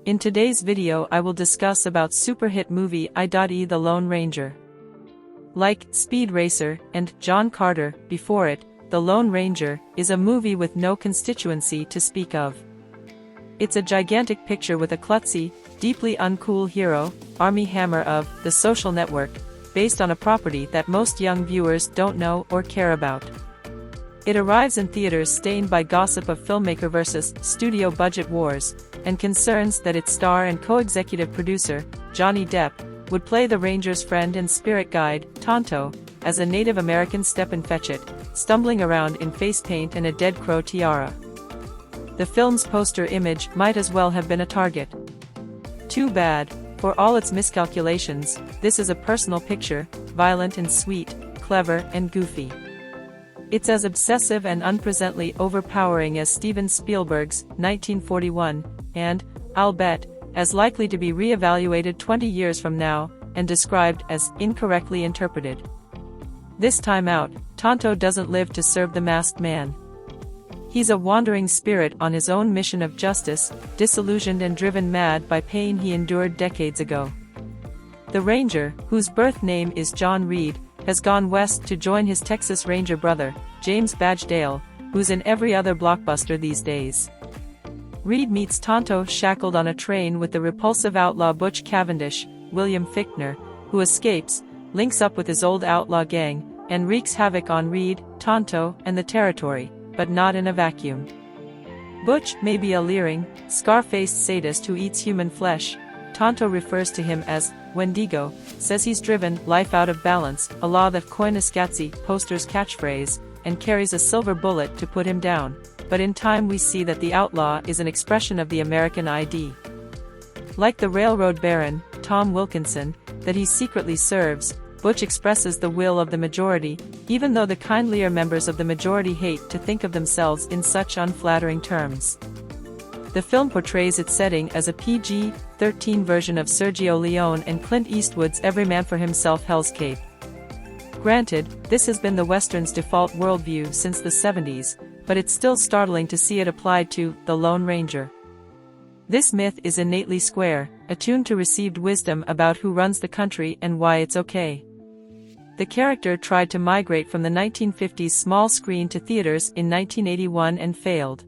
In today's video I will discuss about super hit movie I.E. The Lone Ranger. Like Speed Racer and John Carter before it, The Lone Ranger is a movie with no constituency to speak of. It's a gigantic picture with a klutzy, deeply uncool hero, Armie Hammer of The Social Network, based on a property that most young viewers don't know or care about. It arrives in theaters stained by gossip of filmmaker versus studio budget wars, and concerns that its star and co-executive producer, Johnny Depp, would play the Ranger's friend and spirit guide, Tonto, as a Native American step-and-fetch-it, stumbling around in face paint and a dead crow tiara. The film's poster image might as well have been a target. Too bad, for all its miscalculations, this is a personal picture, violent and sweet, clever and goofy. It's as obsessive and unpleasantly overpowering as Steven Spielberg's 1941, and, I'll bet, as likely to be re-evaluated 20 years from now, and described as incorrectly interpreted. This time out, Tonto doesn't live to serve the masked man. He's a wandering spirit on his own mission of justice, disillusioned and driven mad by pain he endured decades ago. The Ranger, whose birth name is John Reed, has gone west to join his Texas Ranger brother, James Badge Dale, who's in every other blockbuster these days. Reed meets Tonto shackled on a train with the repulsive outlaw Butch Cavendish, William Fichtner, who escapes, links up with his old outlaw gang, and wreaks havoc on Reed, Tonto, and the territory, but not in a vacuum. Butch may be a leering, scar-faced sadist who eats human flesh. Tonto refers to him as Wendigo, says he's driven life out of balance, a law that Koyaanisqatsi poster's catchphrase, and carries a silver bullet to put him down, but in time we see that the outlaw is an expression of the American ID. Like the railroad baron, Tom Wilkinson, that he secretly serves, Butch expresses the will of the majority, even though the kindlier members of the majority hate to think of themselves in such unflattering terms. The film portrays its setting as a PG-13 version of Sergio Leone and Clint Eastwood's Every Man for Himself hellscape. Granted, this has been the Western's default worldview since the 70s, but it's still startling to see it applied to The Lone Ranger. This myth is innately square, attuned to received wisdom about who runs the country and why it's okay. The character tried to migrate from the 1950s small screen to theaters in 1981 and failed.